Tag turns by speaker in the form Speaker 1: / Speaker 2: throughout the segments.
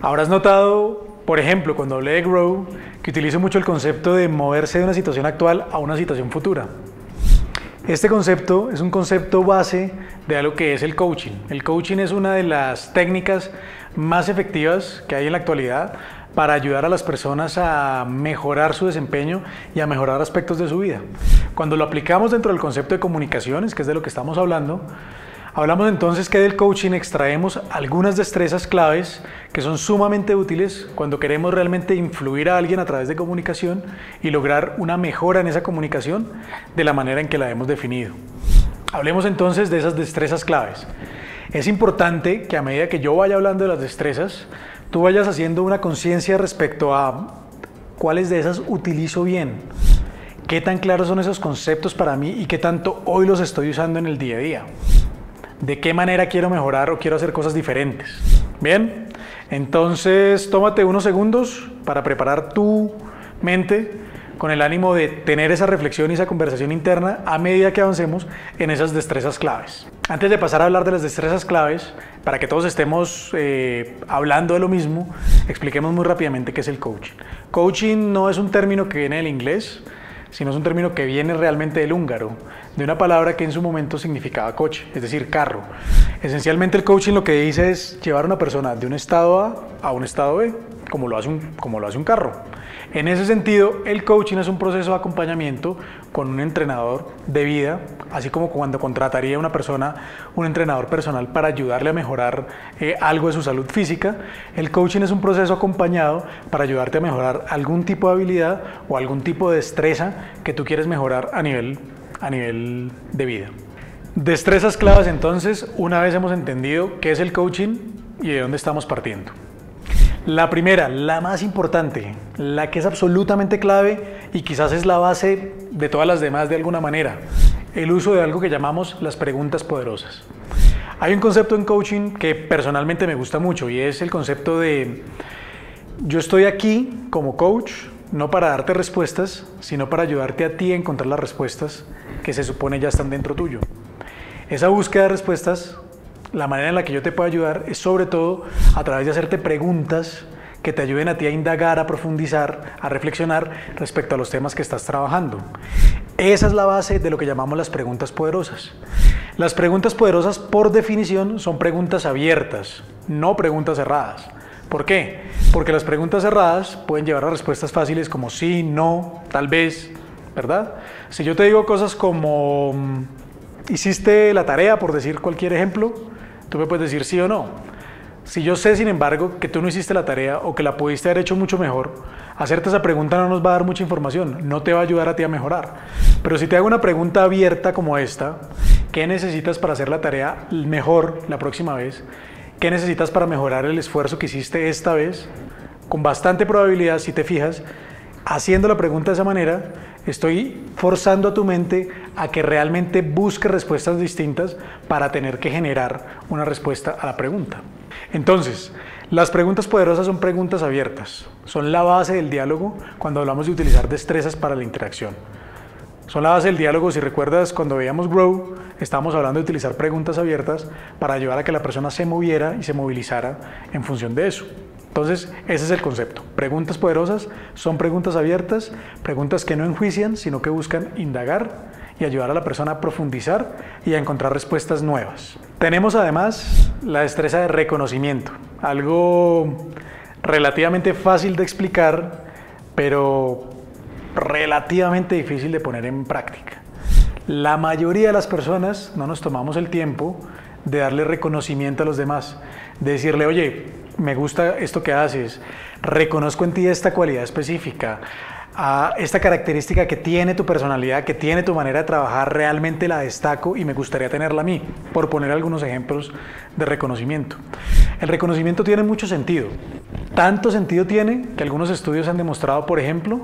Speaker 1: Habrás notado, por ejemplo, cuando hablé de Grow, que utilizo mucho el concepto de moverse de una situación actual a una situación futura. Este concepto es un concepto base de algo que es el coaching. El coaching es una de las técnicas más efectivas que hay en la actualidad para ayudar a las personas a mejorar su desempeño y a mejorar aspectos de su vida. Cuando lo aplicamos dentro del concepto de comunicaciones, que es de lo que estamos hablando, hablamos entonces que del coaching extraemos algunas destrezas claves que son sumamente útiles cuando queremos realmente influir a alguien a través de comunicación y lograr una mejora en esa comunicación de la manera en que la hemos definido. Hablemos entonces de esas destrezas claves. Es importante que a medida que yo vaya hablando de las destrezas, tú vayas haciendo una conciencia respecto a cuáles de esas utilizo bien, qué tan claros son esos conceptos para mí y qué tanto hoy los estoy usando en el día a día. ¿De qué manera quiero mejorar o quiero hacer cosas diferentes? Bien, entonces tómate unos segundos para preparar tu mente con el ánimo de tener esa reflexión y esa conversación interna a medida que avancemos en esas destrezas claves. Antes de pasar a hablar de las destrezas claves, para que todos estemos hablando de lo mismo, expliquemos muy rápidamente qué es el coaching. Coaching no es un término que viene del inglés, sino es un término que viene realmente del húngaro, de una palabra que en su momento significaba coche, es decir, carro. Esencialmente el coaching lo que dice es llevar a una persona de un estado A un estado B, como lo hace un carro. En ese sentido, el coaching es un proceso de acompañamiento con un entrenador de vida, así como cuando contrataría a una persona un entrenador personal para ayudarle a mejorar algo de su salud física. El coaching es un proceso acompañado para ayudarte a mejorar algún tipo de habilidad o algún tipo de destreza que tú quieres mejorar a nivel de vida. Destrezas claves entonces, una vez hemos entendido qué es el coaching y de dónde estamos partiendo. La primera, la más importante, la que es absolutamente clave y quizás es la base de todas las demás de alguna manera, el uso de algo que llamamos las preguntas poderosas. Hay un concepto en coaching que personalmente me gusta mucho y es el concepto de yo estoy aquí como coach no para darte respuestas, sino para ayudarte a ti a encontrar las respuestas que se supone ya están dentro tuyo. Esa búsqueda de respuestas, la manera en la que yo te puedo ayudar es sobre todo a través de hacerte preguntas que te ayuden a ti a indagar, a profundizar, a reflexionar respecto a los temas que estás trabajando. Esa es la base de lo que llamamos las preguntas poderosas. Las preguntas poderosas, por definición, son preguntas abiertas, no preguntas cerradas. ¿Por qué? Porque las preguntas cerradas pueden llevar a respuestas fáciles como sí, no, tal vez, ¿verdad? Si yo te digo cosas como ¿hiciste la tarea?, por decir cualquier ejemplo, tú me puedes decir sí o no. Si yo sé, sin embargo, que tú no hiciste la tarea o que la pudiste haber hecho mucho mejor, hacerte esa pregunta no nos va a dar mucha información, no te va a ayudar a ti a mejorar. Pero si te hago una pregunta abierta como esta, ¿qué necesitas para hacer la tarea mejor la próxima vez? ¿Qué necesitas para mejorar el esfuerzo que hiciste esta vez? Con bastante probabilidad, si te fijas, haciendo la pregunta de esa manera, estoy forzando a tu mente a que realmente busque respuestas distintas para tener que generar una respuesta a la pregunta. Entonces, las preguntas poderosas son preguntas abiertas, son la base del diálogo cuando hablamos de utilizar destrezas para la interacción. Son la base del diálogo. Si recuerdas, cuando veíamos Grow, estábamos hablando de utilizar preguntas abiertas para ayudar a que la persona se moviera y se movilizara en función de eso. Entonces, ese es el concepto. Preguntas poderosas son preguntas abiertas, preguntas que no enjuician, sino que buscan indagar y ayudar a la persona a profundizar y a encontrar respuestas nuevas. Tenemos además la destreza de reconocimiento, algo relativamente fácil de explicar, pero relativamente difícil de poner en práctica. La mayoría de las personas no nos tomamos el tiempo de darle reconocimiento a los demás, de decirle, oye, me gusta esto que haces, reconozco en ti esta cualidad específica, esta característica que tiene tu personalidad, que tiene tu manera de trabajar, realmente la destaco y me gustaría tenerla a mí, por poner algunos ejemplos de reconocimiento. El reconocimiento tiene mucho sentido, tanto sentido tiene que algunos estudios han demostrado, por ejemplo,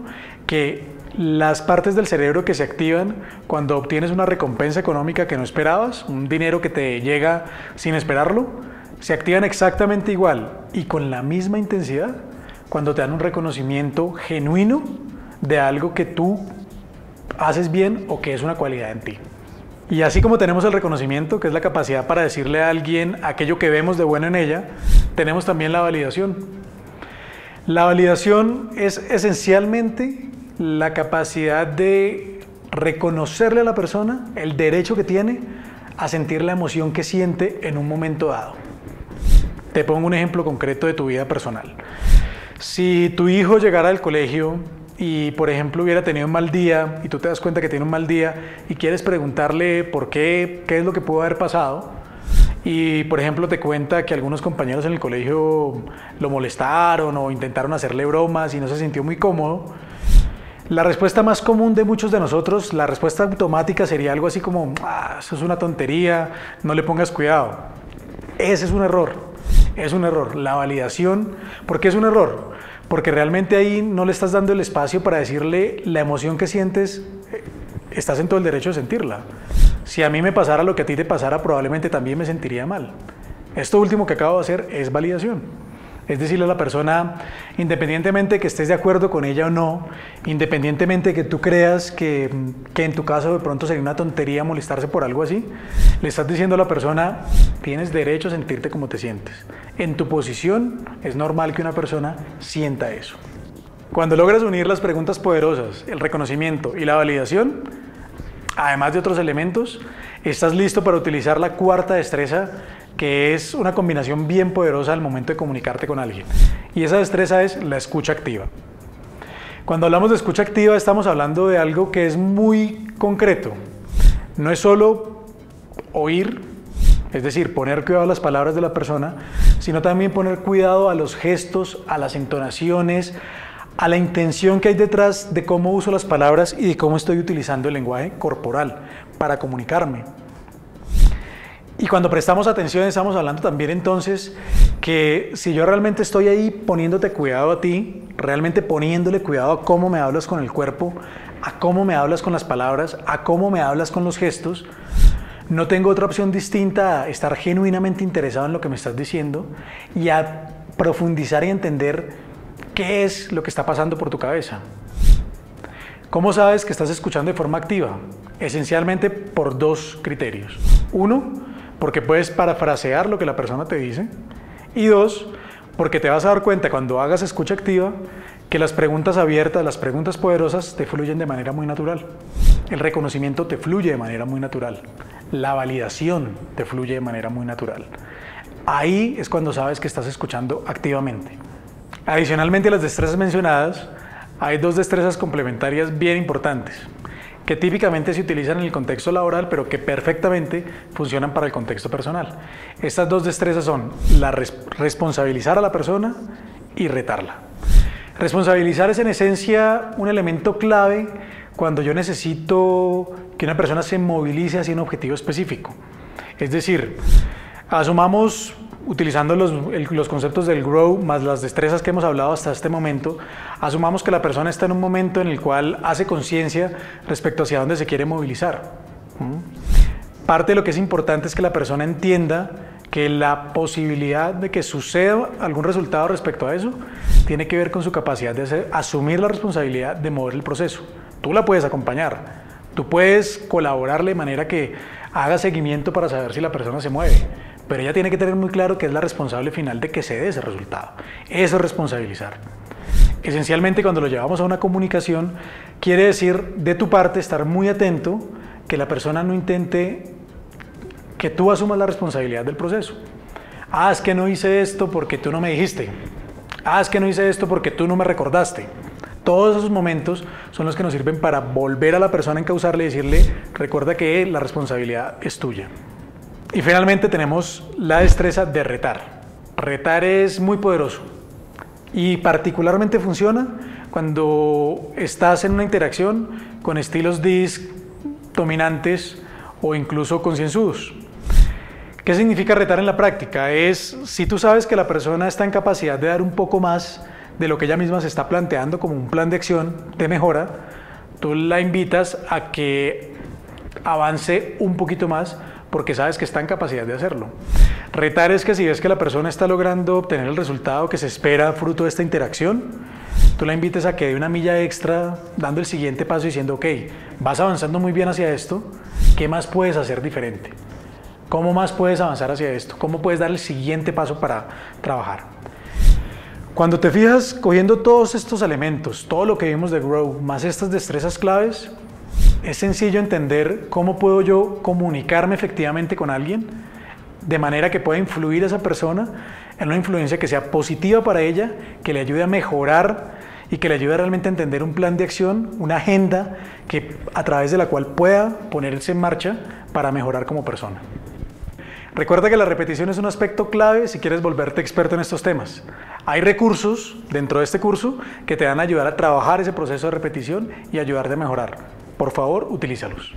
Speaker 1: que las partes del cerebro que se activan cuando obtienes una recompensa económica que no esperabas, un dinero que te llega sin esperarlo, se activan exactamente igual y con la misma intensidad cuando te dan un reconocimiento genuino de algo que tú haces bien o que es una cualidad en ti. Y así como tenemos el reconocimiento, que es la capacidad para decirle a alguien aquello que vemos de bueno en ella, tenemos también la validación. La validación es esencialmente la capacidad de reconocerle a la persona el derecho que tiene a sentir la emoción que siente en un momento dado. Te pongo un ejemplo concreto de tu vida personal. Si tu hijo llegara al colegio y, por ejemplo, hubiera tenido un mal día y tú te das cuenta que tiene un mal día y quieres preguntarle por qué es lo que pudo haber pasado, y, por ejemplo, te cuenta que algunos compañeros en el colegio lo molestaron o intentaron hacerle bromas y no se sintió muy cómodo, la respuesta más común de muchos de nosotros, la respuesta automática sería algo así como, eso es una tontería, no le pongas cuidado. Ese es un error, es un error. La validación, ¿por qué es un error? Porque realmente ahí no le estás dando el espacio para decirle la emoción que sientes, estás en todo el derecho de sentirla. Si a mí me pasara lo que a ti te pasara, probablemente también me sentiría mal. Esto último que acabo de hacer es validación. Es decirle a la persona, independientemente de que estés de acuerdo con ella o no, independientemente de que tú creas que en tu caso de pronto sería una tontería molestarse por algo así, le estás diciendo a la persona, tienes derecho a sentirte como te sientes. En tu posición es normal que una persona sienta eso. Cuando logras unir las preguntas poderosas, el reconocimiento y la validación, además de otros elementos, estás listo para utilizar la cuarta destreza, que es una combinación bien poderosa al momento de comunicarte con alguien. Y esa destreza es la escucha activa. Cuando hablamos de escucha activa estamos hablando de algo que es muy concreto. No es solo oír, es decir, poner cuidado a las palabras de la persona, sino también poner cuidado a los gestos, a las entonaciones, a la intención que hay detrás de cómo uso las palabras y de cómo estoy utilizando el lenguaje corporal para comunicarme. Y cuando prestamos atención estamos hablando también entonces que si yo realmente estoy ahí poniéndote cuidado a ti, realmente poniéndole cuidado a cómo me hablas con el cuerpo, a cómo me hablas con las palabras, a cómo me hablas con los gestos, no tengo otra opción distinta a estar genuinamente interesado en lo que me estás diciendo y a profundizar y entender qué es lo que está pasando por tu cabeza. ¿Cómo sabes que estás escuchando de forma activa? Esencialmente por dos criterios. Uno, porque puedes parafrasear lo que la persona te dice. Y dos, porque te vas a dar cuenta cuando hagas escucha activa que las preguntas abiertas, las preguntas poderosas te fluyen de manera muy natural. El reconocimiento te fluye de manera muy natural. La validación te fluye de manera muy natural. Ahí es cuando sabes que estás escuchando activamente. Adicionalmente a las destrezas mencionadas, hay dos destrezas complementarias bien importantes, que típicamente se utilizan en el contexto laboral, pero que perfectamente funcionan para el contexto personal. Estas dos destrezas son responsabilizar a la persona y retarla. Responsabilizar es en esencia un elemento clave cuando yo necesito que una persona se movilice hacia un objetivo específico. Es decir, asumamos, utilizando los conceptos del GROW más las destrezas que hemos hablado hasta este momento, asumamos que la persona está en un momento en el cual hace conciencia respecto hacia dónde se quiere movilizar. Parte de lo que es importante es que la persona entienda que la posibilidad de que suceda algún resultado respecto a eso tiene que ver con su capacidad de asumir la responsabilidad de mover el proceso. Tú la puedes acompañar, tú puedes colaborarle de manera que haga seguimiento para saber si la persona se mueve, pero ella tiene que tener muy claro que es la responsable final de que se dé ese resultado. Eso es responsabilizar. Esencialmente, cuando lo llevamos a una comunicación, quiere decir de tu parte estar muy atento, que la persona no intente que tú asumas la responsabilidad del proceso. Es que no hice esto porque tú no me dijiste. Es que no hice esto porque tú no me recordaste. Todos esos momentos son los que nos sirven para volver a la persona a encauzarle y decirle, recuerda que la responsabilidad es tuya. Y finalmente tenemos la destreza de retar. Retar es muy poderoso y particularmente funciona cuando estás en una interacción con estilos DISC dominantes o incluso concienzudos. ¿Qué significa retar en la práctica? Es si tú sabes que la persona está en capacidad de dar un poco más de lo que ella misma se está planteando como un plan de acción de mejora, tú la invitas a que avance un poquito más porque sabes que está en capacidad de hacerlo. Retar es que si ves que la persona está logrando obtener el resultado que se espera fruto de esta interacción, tú la invites a que dé una milla extra dando el siguiente paso diciendo, ok, vas avanzando muy bien hacia esto, ¿qué más puedes hacer diferente? ¿Cómo más puedes avanzar hacia esto? ¿Cómo puedes dar el siguiente paso para trabajar? Cuando te fijas cogiendo todos estos elementos, todo lo que vimos de Grow, más estas destrezas claves, es sencillo entender cómo puedo yo comunicarme efectivamente con alguien de manera que pueda influir a esa persona en una influencia que sea positiva para ella, que le ayude a mejorar y que le ayude realmente a entender un plan de acción, una agenda a través de la cual pueda ponerse en marcha para mejorar como persona. Recuerda que la repetición es un aspecto clave si quieres volverte experto en estos temas. Hay recursos dentro de este curso que te van a ayudar a trabajar ese proceso de repetición y ayudarte a mejorar. Por favor, utilízalos.